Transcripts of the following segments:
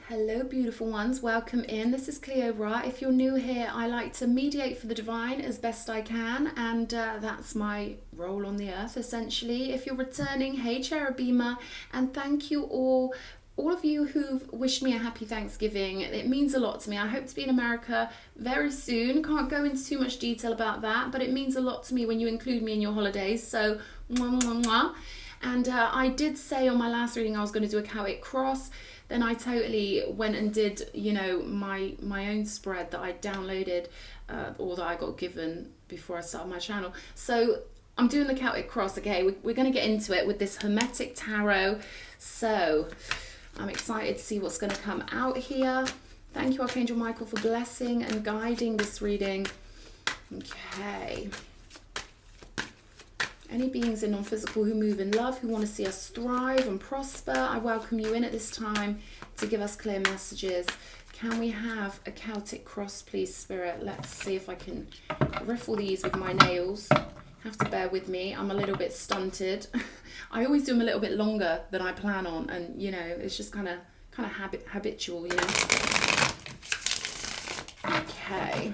Hello beautiful ones, welcome in. This is Cleo Ra. If you're new here, I like to mediate for the divine as best I can, and that's my role on the earth essentially. If you're returning, hey Cherubima, and thank you all of you who've wished me a happy Thanksgiving. It means a lot to me. I hope to be in America very soon. Can't go into too much detail about that, but it means a lot to me when you include me in your holidays. So mwah, mwah, mwah. And I did say on my last reading I was going to do a Celtic cross. Then I totally went and did, you know, my own spread that I downloaded or that I got given before I started my channel. So I'm doing the Celtic cross, okay? We're going to get into it with this Hermetic Tarot. So I'm excited to see what's going to come out here. Thank you, Archangel Michael, for blessing and guiding this reading. Okay. Any beings in non-physical who move in love, who want to see us thrive and prosper, I welcome you in at this time to give us clear messages. Can we have a Celtic cross, please, Spirit? Let's see if I can riffle these with my nails. Have to bear with me. I'm a little bit stunted. I always do them a little bit longer than I plan on, and you know, it's just kind of habitual, you know. Okay.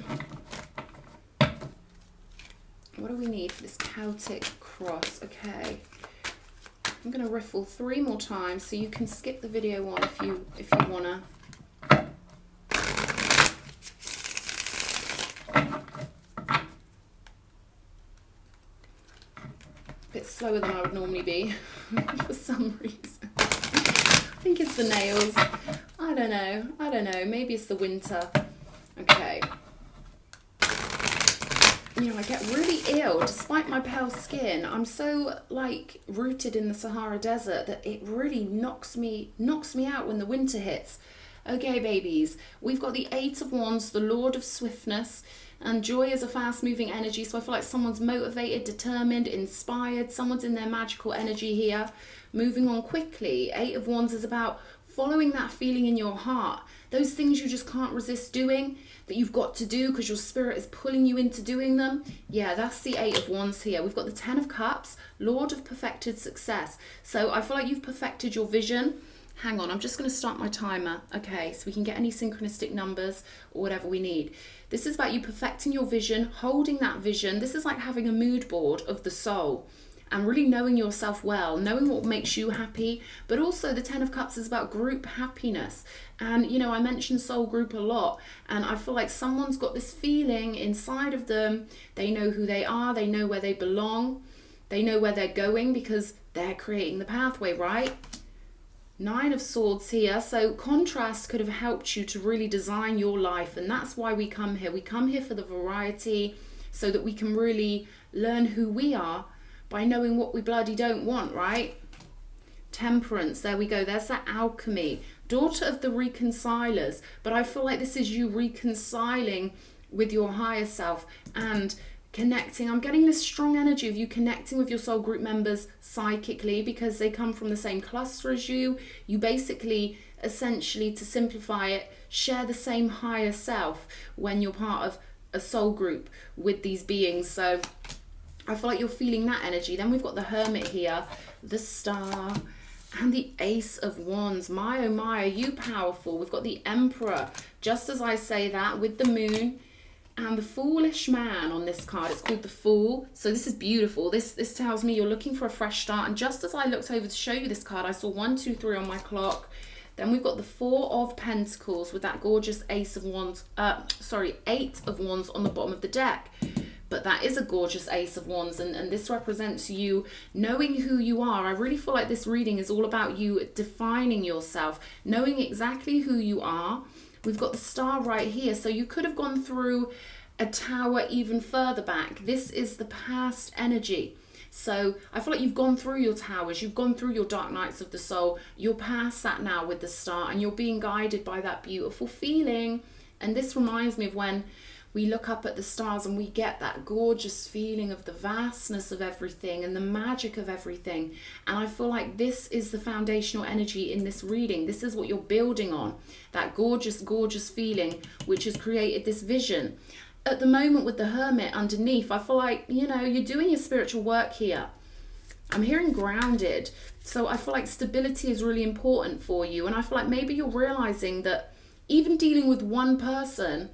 What do we need for this Celtic cross? Okay, I'm going to riffle 3 more times, so you can skip the video on if you wanna. A bit slower than I would normally be for some reason. I think it's the nails. I don't know. Maybe it's the winter. Okay. You know, I get really ill despite my pale skin. I'm so like rooted in the Sahara Desert that it really knocks me out when the winter hits. Okay, babies, we've got the 8 of Wands, the Lord of Swiftness, and joy is a fast-moving energy. So I feel like someone's motivated, determined, inspired. Someone's in their magical energy here, moving on quickly. 8 of Wands is about following that feeling in your heart. Those things you just can't resist doing, that you've got to do because your spirit is pulling you into doing them. Yeah, that's the 8 of Wands here. We've got the 10 of Cups, Lord of perfected success. So I feel like you've perfected your vision. Hang on, I'm just going to start my timer. Okay, so we can get any synchronistic numbers or whatever we need. This is about you perfecting your vision, holding that vision. This is like having a mood board of the soul and really knowing yourself well, knowing what makes you happy. But also the 10 of Cups is about group happiness. And, you know, I mentioned soul group a lot, and I feel like someone's got this feeling inside of them. They know who they are. They know where they belong. They know where they're going because they're creating the pathway, right? 9 of Swords here. So contrast could have helped you to really design your life. And that's why we come here. We come here for the variety so that we can really learn who we are by knowing what we bloody don't want, right? Temperance, there we go. There's that alchemy. Daughter of the reconcilers. But I feel like this is you reconciling with your higher self and connecting. I'm getting this strong energy of you connecting with your soul group members psychically because they come from the same cluster as you. You basically, essentially, to simplify it, share the same higher self when you're part of a soul group with these beings. So I feel like you're feeling that energy. Then we've got the Hermit here, the Star, and the Ace of Wands. My oh my, are you powerful? We've got the Emperor, just as I say that, with the Moon, and the Foolish Man on this card. It's called the Fool. So this is beautiful. This tells me you're looking for a fresh start. And just as I looked over to show you this card, I saw 1, 2, 3 on my clock. Then we've got the 4 of Pentacles with that gorgeous Ace of Wands, 8 of Wands on the bottom of the deck. But that is a gorgeous Ace of Wands, and this represents you knowing who you are. I really feel like this reading is all about you defining yourself, knowing exactly who you are. We've got the Star right here, so you could have gone through a tower even further back. This is the past energy. So I feel like you've gone through your towers, you've gone through your dark nights of the soul. You're past that now with the Star, and you're being guided by that beautiful feeling. And this reminds me of when we look up at the stars and we get that gorgeous feeling of the vastness of everything and the magic of everything. And I feel like this is the foundational energy in this reading. This is what you're building on, that gorgeous, gorgeous feeling, which has created this vision. At the moment with the Hermit underneath, I feel like, you know, you're doing your spiritual work here. I'm hearing grounded. So I feel like stability is really important for you. And I feel like maybe you're realizing that even dealing with one person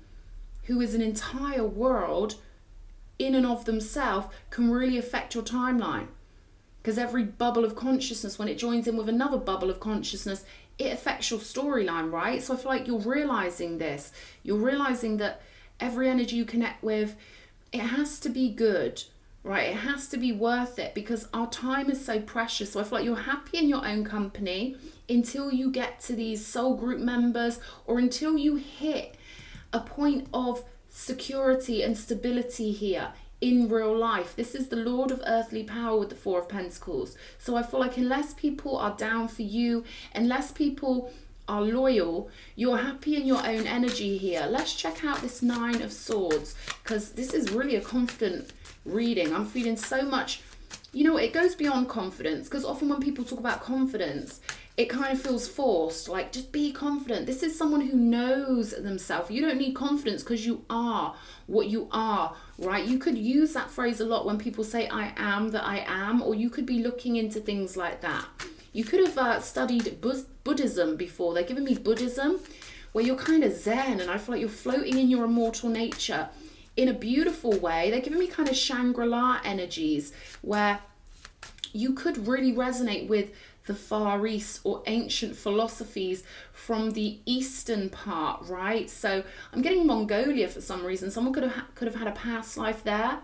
who is an entire world in and of themselves can really affect your timeline. Because every bubble of consciousness, when it joins in with another bubble of consciousness, it affects your storyline, right? So I feel like you're realizing this. You're realizing that every energy you connect with, it has to be good, right? It has to be worth it, because our time is so precious. So I feel like you're happy in your own company until you get to these soul group members, or until you hit a point of security and stability here in real life. This is the Lord of earthly power with the Four of Pentacles. So I feel like unless people are down for you, unless people are loyal, you're happy in your own energy here. Let's check out this Nine of Swords, because this is really a confident reading. I'm feeling so much, you know, it goes beyond confidence, because often when people talk about confidence, it kind of feels forced, like just be confident. This is someone who knows themselves. You don't need confidence because you are what you are, right? You could use that phrase a lot when people say I am that I am, or you could be looking into things like that. You could have studied Buddhism before. They're giving me Buddhism, where you're kind of zen, and I feel like you're floating in your immortal nature in a beautiful way. They're giving me kind of Shangri-La energies, where you could really resonate with the Far East or ancient philosophies from the eastern part, right? So I'm getting Mongolia for some reason. Someone could have had a past life there.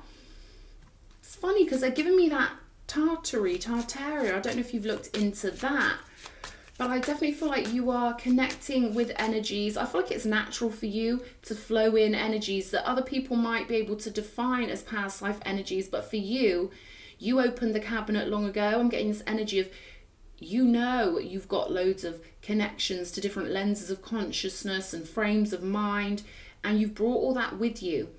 It's funny because they're giving me that Tartaria. I don't know if you've looked into that, but I definitely feel like you are connecting with energies. I feel like it's natural for you to flow in energies that other people might be able to define as past life energies, but for you, you opened the cabinet long ago. I'm getting this energy of, you know, you've got loads of connections to different lenses of consciousness and frames of mind, and you've brought all that with you.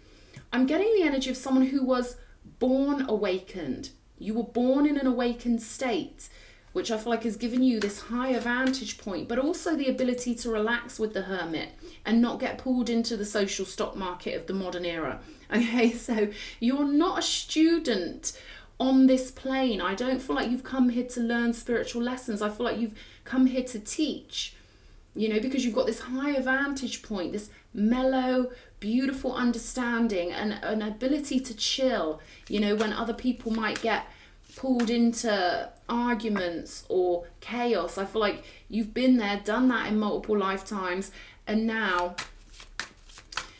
I'm getting the energy of someone who was born awakened. You were born in an awakened state, which I feel like has given you this higher vantage point, but also the ability to relax with the Hermit and not get pulled into the social stock market of the modern era. Okay, so you're not a student on this plane. I don't feel like you've come here to learn spiritual lessons. I feel like you've come here to teach, you know, because you've got this higher vantage point, this mellow, beautiful understanding and an ability to chill, you know, when other people might get pulled into arguments or chaos. I feel like you've been there, done that in multiple lifetimes, and now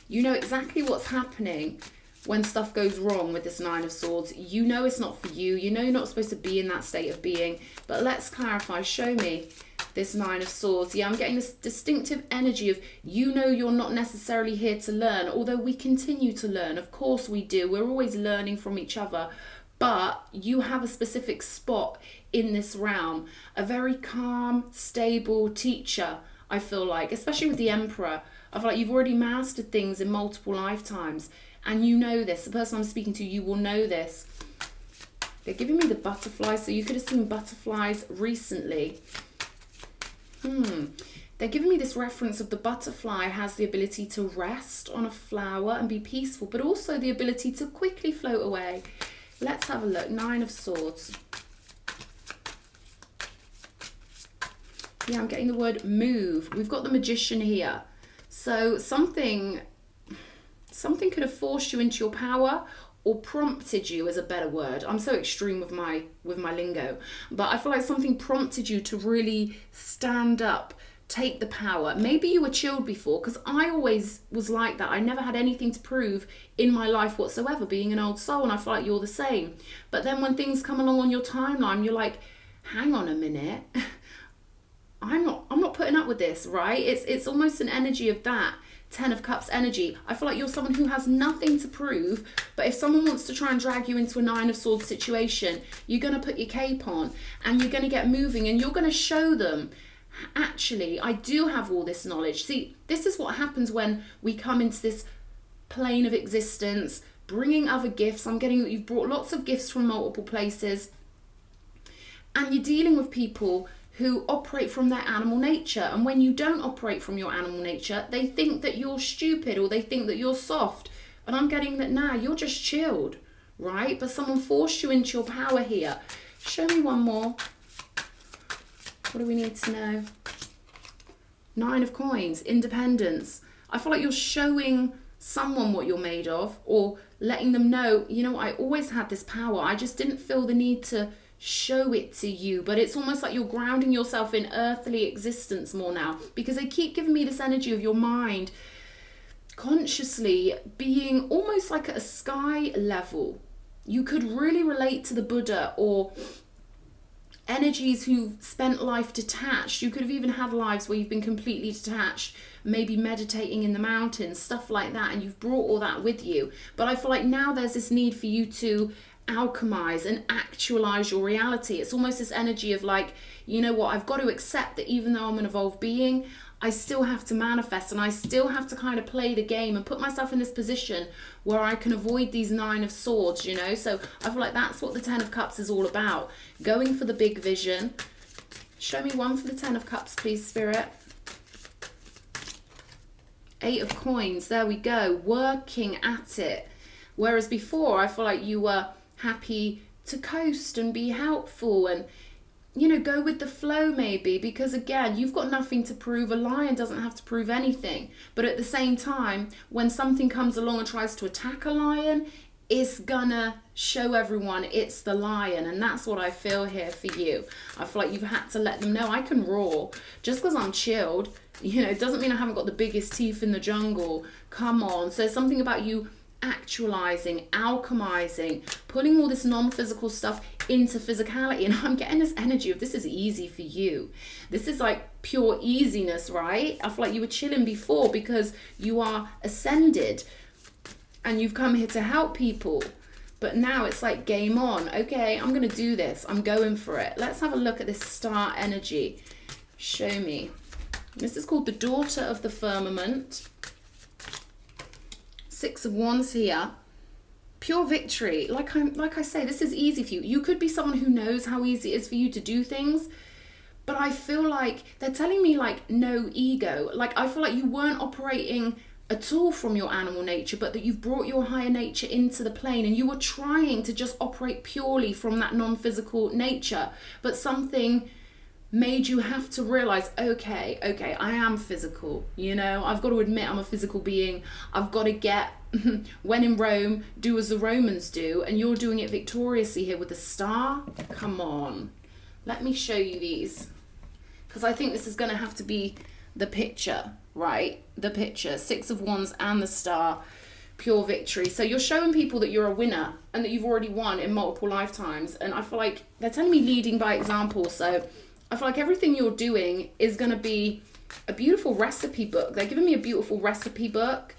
you know exactly what's happening when stuff goes wrong with this Nine of Swords. You know it's not for you. You know you're not supposed to be in that state of being. But let's clarify. Show me this Nine of Swords. Yeah, I'm getting this distinctive energy of, you know, you're not necessarily here to learn, although we continue to learn. Of course we do. We're always learning from each other. But you have a specific spot in this realm. A very calm, stable teacher, I feel like, especially with the Emperor. I feel like you've already mastered things in multiple lifetimes. And you know this. The person I'm speaking to, you will know this. They're giving me the butterflies. So you could have seen butterflies recently. They're giving me this reference of the butterfly has the ability to rest on a flower and be peaceful, but also the ability to quickly float away. Let's have a look. Nine of Swords. Yeah, I'm getting the word move. We've got the Magician here. So something could have forced you into your power, or prompted you, is a better word. I'm so extreme with my lingo, but I feel like something prompted you to really stand up, take the power. Maybe you were chilled before, because I always was like that. I never had anything to prove in my life whatsoever, being an old soul, and I feel like you're the same. But then when things come along on your timeline, you're like, hang on a minute, I'm not putting up with this, right? It's almost an energy of that. Ten of Cups energy. I feel like you're someone who has nothing to prove, but if someone wants to try and drag you into a Nine of Swords situation, you're going to put your cape on and you're going to get moving, and you're going to show them, actually, I do have all this knowledge. See, this is what happens when we come into this plane of existence, bringing other gifts. I'm getting that you've brought lots of gifts from multiple places, and you're dealing with people who operate from their animal nature. And when you don't operate from your animal nature, they think that you're stupid, or they think that you're soft. And I'm getting that now you're just chilled, right? But someone forced you into your power here. Show me one more. What do we need to know? 9 of Coins, independence. I feel like you're showing someone what you're made of, or letting them know, you know, I always had this power. I just didn't feel the need to show it to you. But it's almost like you're grounding yourself in earthly existence more now, because they keep giving me this energy of your mind consciously being almost like at a sky level. You could really relate to the Buddha, or energies who've spent life detached. You could have even had lives where you've been completely detached, maybe meditating in the mountains, stuff like that, and you've brought all that with you. But I feel like now there's this need for you to alchemize and actualize your reality. It's almost this energy of like, you know what, I've got to accept that even though I'm an evolved being, I still have to manifest, and I still have to kind of play the game and put myself in this position where I can avoid these 9 of Swords, you know. So I feel like that's what the 10 of Cups is all about. Going for the big vision. Show me one for the 10 of Cups, please, Spirit. 8 of Coins. There we go. Working at it. Whereas before, I feel like you were happy to coast and be helpful and, you know, go with the flow maybe, because again, you've got nothing to prove. A lion doesn't have to prove anything. But at the same time, when something comes along and tries to attack a lion, it's gonna show everyone it's the lion. And that's what I feel here for you. I feel like you've had to let them know, I can roar. Just because I'm chilled, you know, it doesn't mean I haven't got the biggest teeth in the jungle. Come on. So something about you actualizing, alchemizing, pulling all this non-physical stuff into physicality. And I'm getting this energy of this is easy for you. This is like pure easiness, right? I feel like you were chilling before because you are ascended and you've come here to help people. But now it's like game on. Okay, I'm going to do this. I'm going for it. Let's have a look at this star energy. Show me. This is called the Daughter of the Firmament. 6 of Wands here. Pure victory. Like I say, this is easy for you. You could be someone who knows how easy it is for you to do things, but I feel like they're telling me like no ego. Like I feel like you weren't operating at all from your animal nature, but that you've brought your higher nature into the plane, and you were trying to just operate purely from that non-physical nature, but something made you have to realize, okay, I am physical, you know, I've got to admit I'm a physical being. I've got to get, when in Rome, do as the Romans do, and you're doing it victoriously here with the star. Come on, let me show you these, because I think this is going to have to be the picture, right? The picture, 6 of Wands and the star, pure victory. So you're showing people that you're a winner and that you've already won in multiple lifetimes, and I feel like they're telling me leading by example. So I feel like everything you're doing is going to be a beautiful recipe book. They're giving me a beautiful recipe book,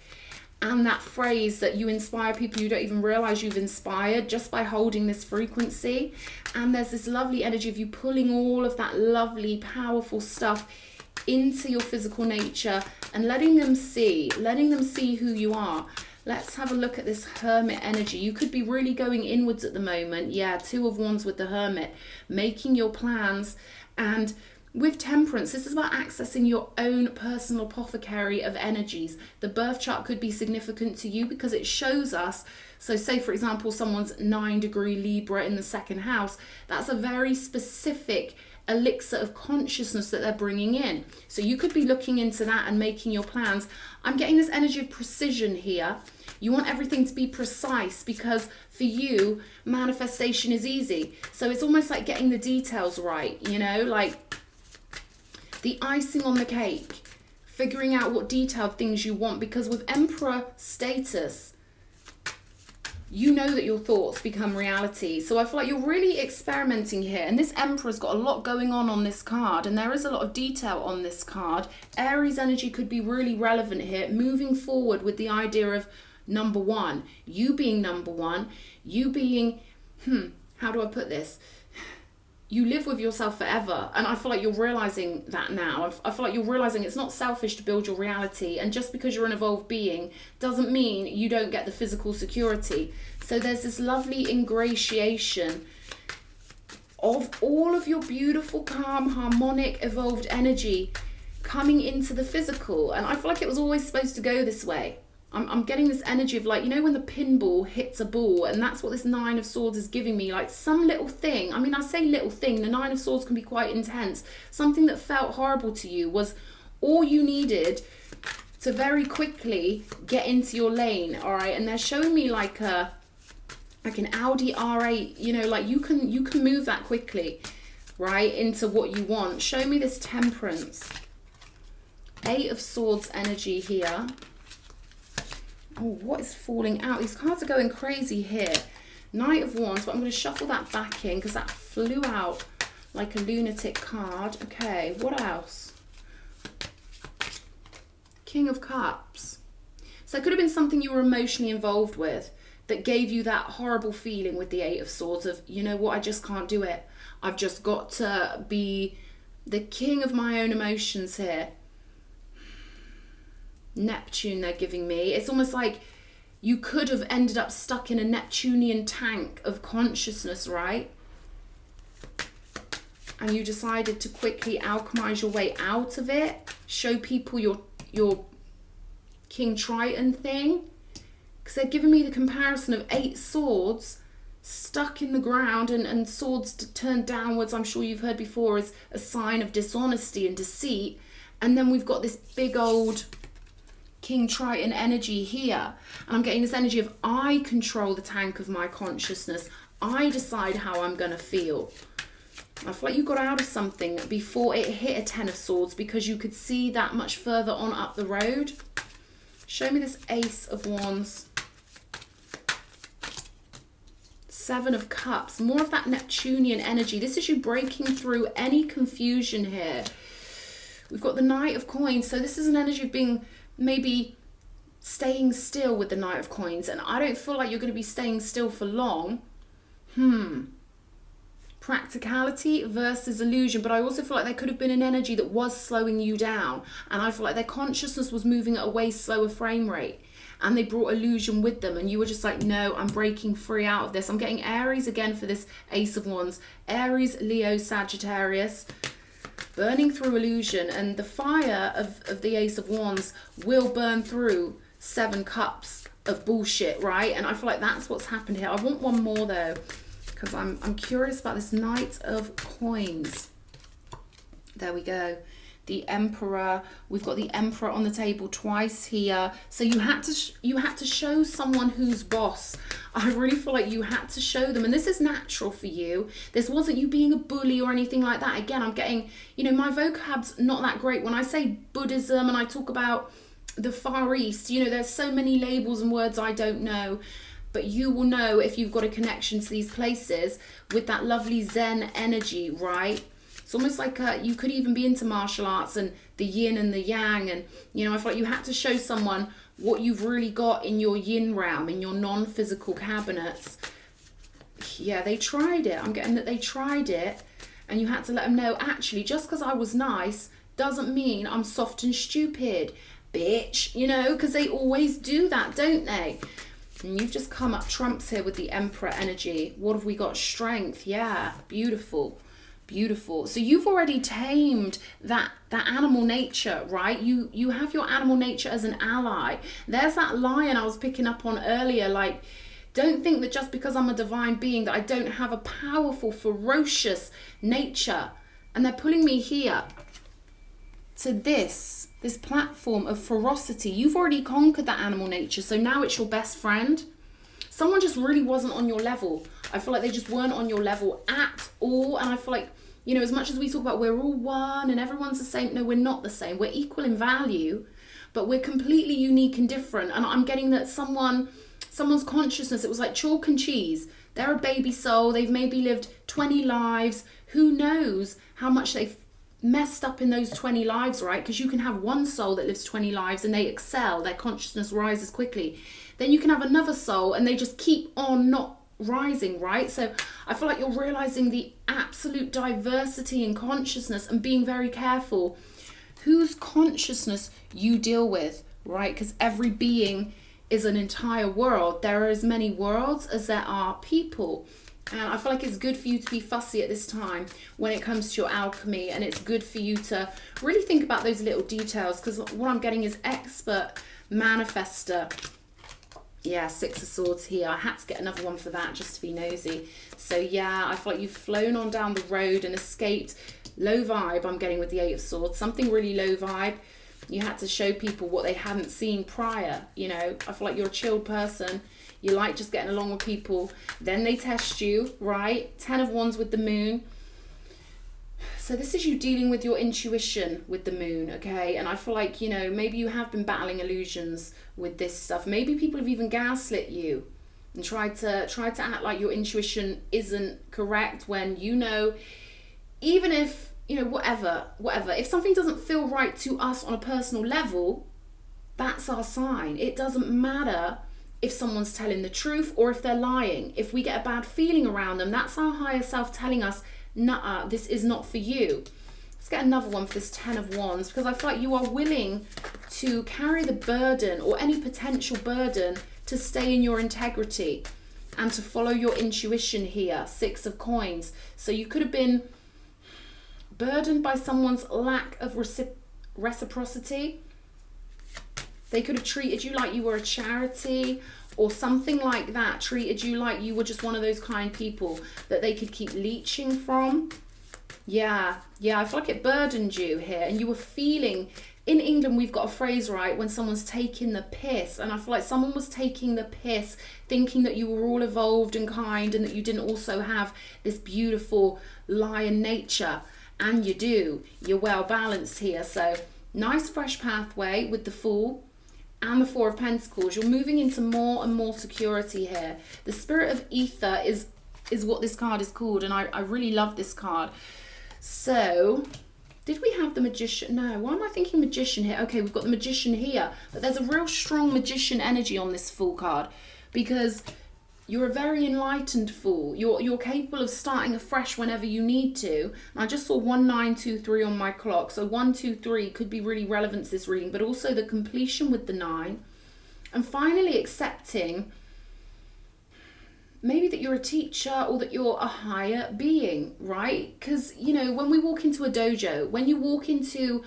and that phrase that you inspire people you don't even realize you've inspired just by holding this frequency. And there's this lovely energy of you pulling all of that lovely, powerful stuff into your physical nature and letting them see who you are. Let's have a look at this Hermit energy. You could be really going inwards at the moment. Yeah, 2 of Wands with the Hermit, making your plans. And with Temperance, this is about accessing your own personal apothecary of energies. The birth chart could be significant to you because it shows us, so say for example someone's 9-degree Libra in the 2nd house, that's a very specific elixir of consciousness that they're bringing in. So you could be looking into that and making your plans. I'm getting this energy of precision here. You want everything to be precise because for you, manifestation is easy. So it's almost like getting the details right, you know, like the icing on the cake, figuring out what detailed things you want, because with Emperor status, you know that your thoughts become reality. So I feel like you're really experimenting here. And this Emperor's got a lot going on this card, and there is a lot of detail on this card. Aries energy could be really relevant here, moving forward with the idea of number one, you being number one, you being, how do I put this? You live with yourself forever. And I feel like you're realizing that now. I feel like you're realizing it's not selfish to build your reality. And just because you're an evolved being doesn't mean you don't get the physical security. So there's this lovely ingratiation of all of your beautiful, calm, harmonic, evolved energy coming into the physical. And I feel like it was always supposed to go this way. I'm getting this energy of like, you know, when the pinball hits a ball, and that's what this Nine of Swords is giving me, like some little thing. I mean, I say little thing, the Nine of Swords can be quite intense. Something that felt horrible to you was all you needed to very quickly get into your lane, all right? And they're showing me like an Audi R8, you know, like you can move that quickly, right, into what you want. Show me this Temperance. Eight of Swords energy here. Oh, what is falling out? These cards are going crazy here. Knight of Wands, but I'm going to shuffle that back in because that flew out like a lunatic card. Okay, what else? King of Cups. So it could have been something you were emotionally involved with that gave you that horrible feeling with the Eight of Swords of, you know what, I just can't do it. I've just got to be the king of my own emotions here. Neptune they're giving me. It's almost like you could have ended up stuck in a Neptunian tank of consciousness, right? And you decided to quickly alchemize your way out of it. Show people your King Triton thing. Because they're giving me the comparison of 8 swords stuck in the ground and swords turned downwards. I'm sure you've heard before as a sign of dishonesty and deceit. And then we've got this big old King Triton energy here, and I'm getting this energy of I control the tank of my consciousness. I decide how I'm going to feel. I feel like you got out of something before it hit a 10 of Swords because you could see that much further on up the road. Show me this Ace of Wands. 7 of Cups. More of that Neptunian energy. This is you breaking through any confusion here. We've got the Knight of Coins. So this is an energy of being maybe staying still with the Knight of Coins, and I don't feel like you're going to be staying still for long. Practicality versus illusion, but I also feel like there could have been an energy that was slowing you down, and I feel like their consciousness was moving at a way slower frame rate, and they brought illusion with them, and you were just like, no, I'm breaking free out of this. I'm getting Aries again for this Ace of Wands. Aries, Leo, Sagittarius. Burning through illusion, and the fire of the Ace of Wands will burn through 7 cups of bullshit, right? And I feel like that's what's happened here. I want one more though, because I'm curious about this Knight of Coins. There we go. The Emperor. We've got the Emperor on the table twice here. So you had to show someone who's boss. I really feel like you had to show them, and this is natural for you. This wasn't you being a bully or anything like that. Again, I'm getting, you know, my vocab's not that great. When I say Buddhism and I talk about the Far East, you know, there's so many labels and words I don't know. But you will know if you've got a connection to these places with that lovely Zen energy, right? It's almost like you could even be into martial arts and the yin and the yang. And, you know, I feel like you had to show someone what you've really got in your yin realm, in your non-physical cabinets. Yeah, they tried it. I'm getting that they tried it. And you had to let them know, actually, just because I was nice doesn't mean I'm soft and stupid, bitch. You know, because they always do that, don't they? And you've just come up trumps here with the Emperor energy. What have we got? Strength. Yeah, beautiful. Beautiful. So you've already tamed that animal nature, right? You have your animal nature as an ally. There's that lion I was picking up on earlier. Like, don't think that just because I'm a divine being that I don't have a powerful, ferocious nature. And they're pulling me here to this platform of ferocity. You've already conquered that animal nature. So now it's your best friend. Someone just really wasn't on your level. I feel like they just weren't on your level at all. And I feel like, you know, as much as we talk about we're all one and everyone's the same, no, we're not the same. We're equal in value, but we're completely unique and different. And I'm getting that someone's consciousness, it was like chalk and cheese. They're a baby soul. They've maybe lived 20 lives. Who knows how much they've messed up in those 20 lives, right? Because you can have one soul that lives 20 lives and they excel. Their consciousness rises quickly. Then you can have another soul and they just keep on not rising, right? So I feel like you're realizing the absolute diversity in consciousness and being very careful whose consciousness you deal with, right? Because every being is an entire world. There are as many worlds as there are people. And I feel like it's good for you to be fussy at this time when it comes to your alchemy, and it's good for you to really think about those little details, because what I'm getting is expert Manifester. Yeah, Six of Swords here. I had to get another one for that just to be nosy. So yeah, I feel like you've flown on down the road and escaped. Low vibe I'm getting with the Eight of Swords. Something really low vibe. You had to show people what they hadn't seen prior. You know, I feel like you're a chilled person. You like just getting along with people. Then they test you, right? 10 of Wands with the Moon. So this is you dealing with your intuition with the Moon, okay? And I feel like, you know, maybe you have been battling illusions with this stuff. Maybe people have even gaslit you and tried to act like your intuition isn't correct when, you know, even if, you know, whatever, if something doesn't feel right to us on a personal level, that's our sign. It doesn't matter if someone's telling the truth or if they're lying. If we get a bad feeling around them, that's our higher self telling us, nah, this is not for you. Let's get another one for this 10 of Wands, because I feel like you are willing to carry the burden or any potential burden to stay in your integrity and to follow your intuition here. 6 of Coins. So you could have been burdened by someone's lack of reciprocity. They could have treated you like you were a charity or something like that, treated you like you were just one of those kind people that they could keep leeching from. Yeah, I feel like it burdened you here, and you were feeling, in England we've got a phrase, right, when someone's taking the piss, and I feel like someone was taking the piss thinking that you were all evolved and kind and that you didn't also have this beautiful lion nature, and you do. You're well balanced here. So nice fresh pathway with the Fool and the 4 of Pentacles. You're moving into more and more security here. The Spirit of Ether is what this card is called, and I really love this card. So did we have the Magician? No, why am I thinking Magician here? Okay, we've got the Magician here, but there's a real strong Magician energy on this Fool card, because you're a very enlightened Fool. You're capable of starting afresh whenever you need to. And I just saw 1923 on my clock. So 123 could be really relevant to this reading, but also the completion with the 9. And finally accepting maybe that you're a teacher or that you're a higher being, right? Because, you know, when we walk into a dojo, when you walk into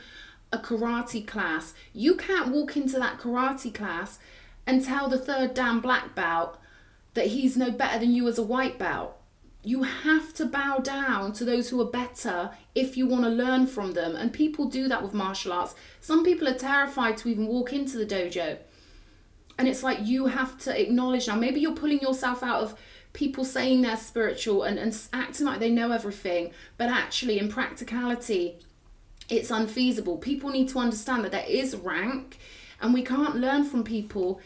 a karate class, you can't walk into that karate class and tell the 3rd Dan black belt that he's no better than you as a white belt. You have to bow down to those who are better if you want to learn from them. And people do that with martial arts. Some people are terrified to even walk into the dojo. And it's like you have to acknowledge, now maybe you're pulling yourself out of people saying they're spiritual and acting like they know everything, but actually in practicality it's unfeasible. People need to understand that there is rank, and we can't learn from people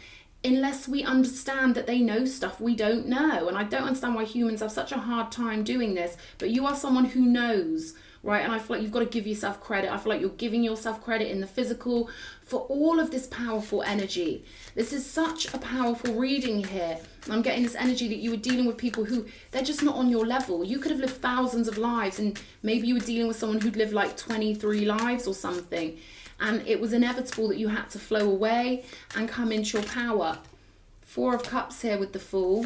unless we understand that they know stuff we don't know. And I don't understand why humans have such a hard time doing this, but you are someone who knows, right? And I feel like you've got to give yourself credit. I feel like you're giving yourself credit in the physical for all of this powerful energy. This is such a powerful reading here. I'm getting this energy that you were dealing with people who, they're just not on your level. You could have lived thousands of lives, and maybe you were dealing with someone who'd lived like 23 lives or something. And it was inevitable that you had to flow away and come into your power. 4 of Cups here with the Fool.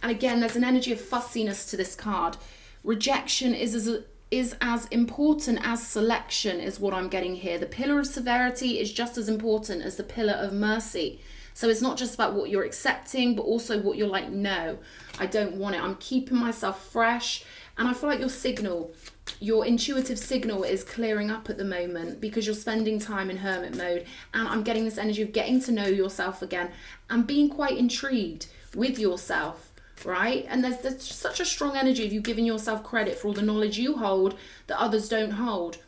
And again, there's an energy of fussiness to this card. Rejection is as important as selection is what I'm getting here. The pillar of severity is just as important as the pillar of mercy. So it's not just about what you're accepting, but also what you're like, no, I don't want it. I'm keeping myself fresh. And I feel like your intuitive signal is clearing up at the moment because you're spending time in hermit mode. And I'm getting this energy of getting to know yourself again and being quite intrigued with yourself, right? And there's such a strong energy of you giving yourself credit for all the knowledge you hold that others don't hold.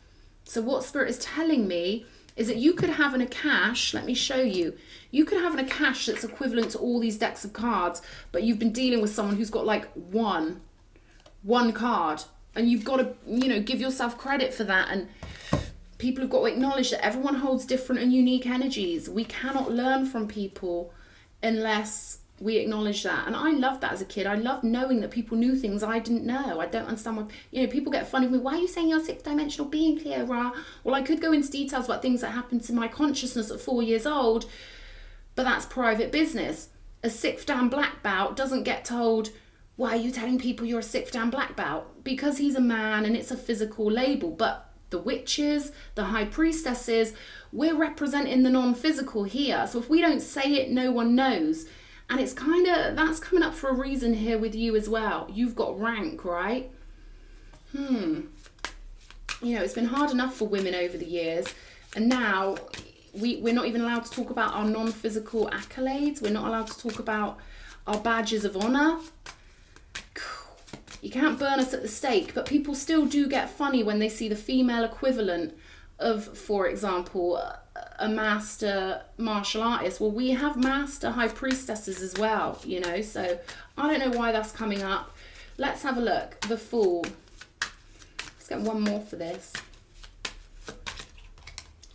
So what Spirit is telling me is that you could have an Akash, let me show you. You could have an Akash that's equivalent to all these decks of cards, but you've been dealing with someone who's got like one card. And you've got to, you know, give yourself credit for that. And people have got to acknowledge that everyone holds different and unique energies. We cannot learn from people unless we acknowledge that. And I loved that as a kid. I loved knowing that people knew things I didn't know. I don't understand why, you know, people get funny with me. Why are you saying you're a 6-dimensional being, Clara? Well, I could go into details about things that happened to my consciousness at 4 years old, but that's private business. A 6th Dan black belt doesn't get told, why are you telling people you're a 6th Dan black belt? Because he's a man and it's a physical label. But the witches, the high priestesses. We're representing the non-physical here. So if we don't say it, no one knows. And it's kind of, that's coming up for a reason here with you as well. You've got rank, right? You know, it's been hard enough for women over the years. And now we're not even allowed to talk about our non-physical accolades. We're not allowed to talk about our badges of honor. You can't burn us at the stake, but people still do get funny when they see the female equivalent of, for example, a master martial artist. Well, we have master high priestesses as well, you know, so I don't know why that's coming up. Let's have a look. The Fool. Let's get one more for this.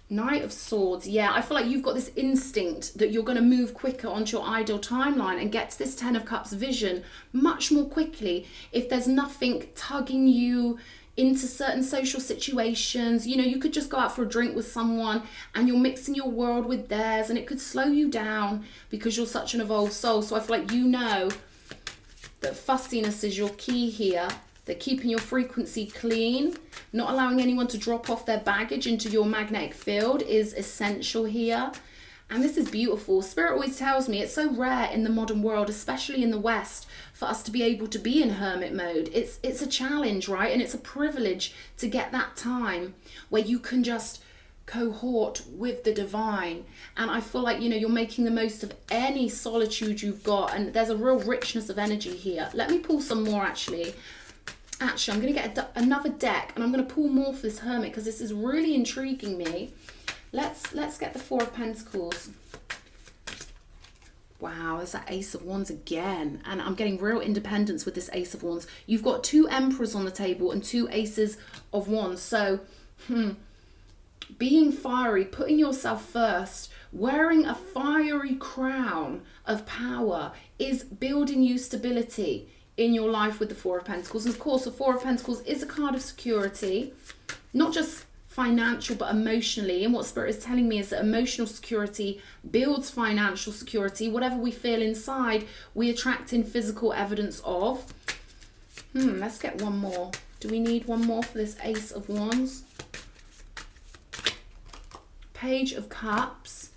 Knight of Swords. Yeah, I feel like you've got this instinct that you're going to move quicker onto your ideal timeline and get to this Ten of Cups vision much more quickly if there's nothing tugging you into certain social situations. You know, you could just go out for a drink with someone and you're mixing your world with theirs, and it could slow you down because you're such an evolved soul. So I feel like you know that fussiness is your key here. They're keeping your frequency clean. Not allowing anyone to drop off their baggage into your magnetic field is essential here. And this is beautiful. Spirit always tells me it's so rare in the modern world, especially in the West, for us to be able to be in hermit mode. It's a challenge, right? And it's a privilege to get that time where you can just cohort with the divine. And I feel like, you know, you're making the most of any solitude you've got. And there's a real richness of energy here. Let me pull some more, actually. Actually, I'm going to get another deck, and I'm going to pull more for this hermit because this is really intriguing me. Let's get the Four of Pentacles. Wow, there's that Ace of Wands again. And I'm getting real independence with this Ace of Wands. You've got two Emperors on the table and two Aces of Wands. So, being fiery, putting yourself first, wearing a fiery crown of power is building you stability in your life with the Four of Pentacles. And of course, the Four of Pentacles is a card of security, not just financial, but emotionally. And what Spirit is telling me is that emotional security builds financial security. Whatever we feel inside, we attract in physical evidence of. Let's get one more. Do we need one more for this Ace of Wands? Page of Cups.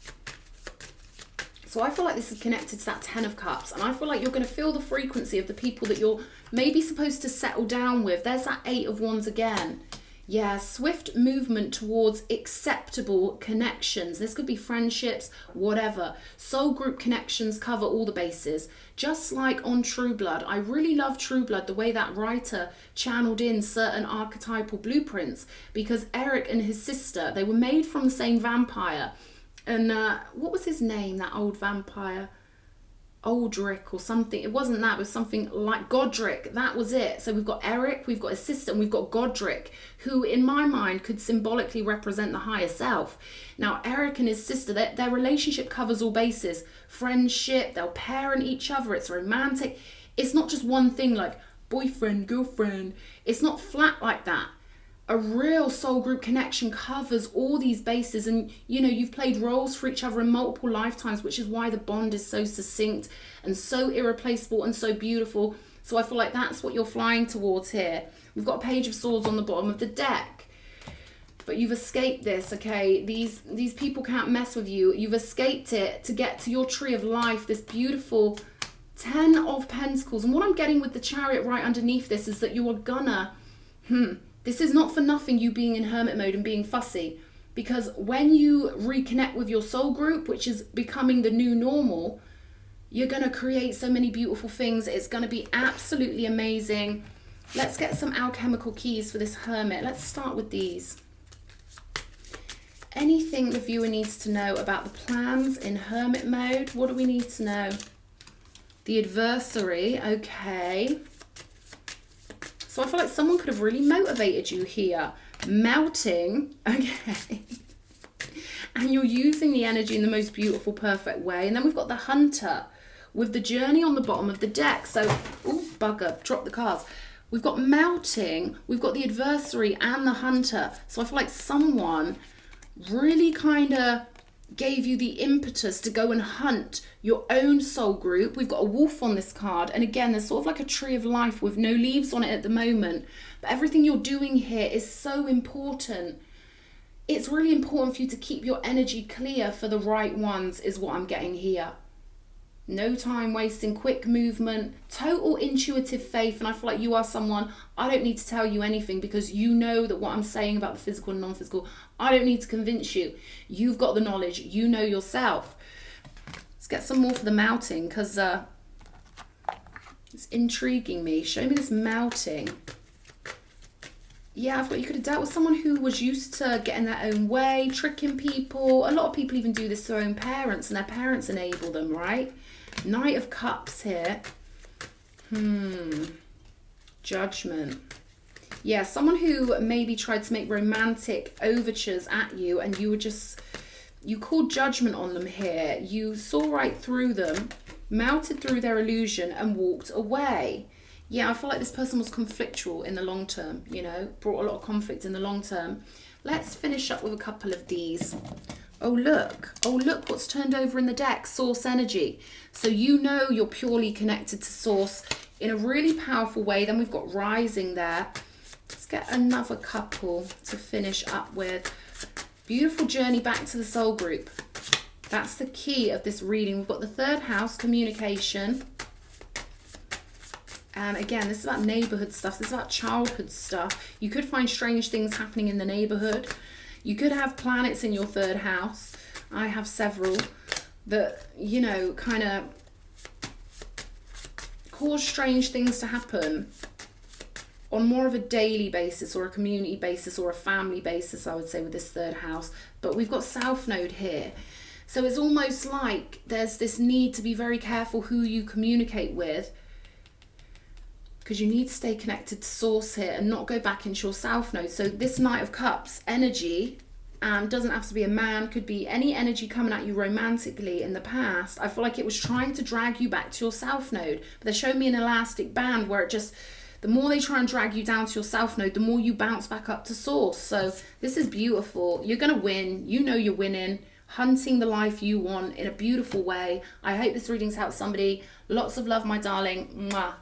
So I feel like this is connected to that Ten of Cups, and I feel like you're going to feel the frequency of the people that you're maybe supposed to settle down with. There's that Eight of Wands again. Yeah, swift movement towards acceptable connections. This could be friendships, whatever. Soul group connections cover all the bases. Just like on True Blood. I really love True Blood, the way that writer channeled in certain archetypal blueprints, because Eric and his sister, they were made from the same vampire. And what was his name, that old vampire? Aldrich or something. It wasn't that, it was something like Godric. That was it. So we've got Eric, we've got his sister, and we've got Godric, who in my mind could symbolically represent the higher self. Now, Eric and his sister, their relationship covers all bases. Friendship, they'll parent each other, it's romantic. It's not just one thing like boyfriend, girlfriend. It's not flat like that. A real soul group connection covers all these bases, and you know, you've played roles for each other in multiple lifetimes, which is why the bond is so succinct and so irreplaceable and so beautiful. So I feel like that's what you're flying towards here. We've got a Page of Swords on the bottom of the deck, but you've escaped this, okay? These people can't mess with you. You've escaped it to get to your tree of life, this beautiful Ten of Pentacles. And what I'm getting with the Chariot right underneath this is that you are gonna this is not for nothing, you being in hermit mode and being fussy, because when you reconnect with your soul group, which is becoming the new normal, you're going to create so many beautiful things. It's going to be absolutely amazing. Let's get some alchemical keys for this hermit. Let's start with these. Anything the viewer needs to know about the plans in hermit mode? What do we need to know? The adversary, okay. So I feel like someone could have really motivated you here. Melting, okay. And you're using the energy in the most beautiful, perfect way. And then we've got the Hunter with the Journey on the bottom of the deck. So, oh, bugger, drop the cards. We've got Melting, we've got the Adversary and the Hunter. So I feel like someone really kind of gave you the impetus to go and hunt your own soul group. We've got a wolf on this card, and again, there's sort of like a tree of life with no leaves on it at the moment, but everything you're doing here is so important. It's really important for you to keep your energy clear for the right ones, is what I'm getting here. No time wasting, quick movement, total intuitive faith. And I feel like you are someone, I don't need to tell you anything, because you know that what I'm saying about the physical and non-physical, I don't need to convince you. You've got the knowledge, you know yourself. Let's get some more for the melting, because it's intriguing me. Show me this melting. Yeah, I thought you could have dealt with someone who was used to getting their own way, tricking people. A lot of people even do this to their own parents, and their parents enable them, right? Knight of Cups here. Judgment. Yeah, someone who maybe tried to make romantic overtures at you, and you were just, you called judgment on them here. You saw right through them, melted through their illusion, and walked away. Yeah, I feel like this person was conflictual in the long term, you know, brought a lot of conflict in the long term. Let's finish up with a couple of these. Oh, look what's turned over in the deck, source energy. So you know you're purely connected to source in a really powerful way. Then we've got rising there. Let's get another couple to finish up with. Beautiful journey back to the soul group. That's the key of this reading. We've got the third house, communication. And again, this is about neighborhood stuff. This is about childhood stuff. You could find strange things happening in the neighborhood. You could have planets in your third house. I have several that, you know, kind of cause strange things to happen on more of a daily basis, or a community basis, or a family basis, I would say, with this third house. But we've got South Node here. So it's almost like there's this need to be very careful who you communicate with, because you need to stay connected to source here and not go back into your South Node. So this Knight of Cups energy, doesn't have to be a man, could be any energy coming at you romantically in the past. I feel like it was trying to drag you back to your South Node. But they showed me an elastic band where it just, the more they try and drag you down to your South Node, the more you bounce back up to source. So this is beautiful. You're going to win. You know you're winning. Hunting the life you want in a beautiful way. I hope this reading's helped somebody. Lots of love, my darling. Mwah.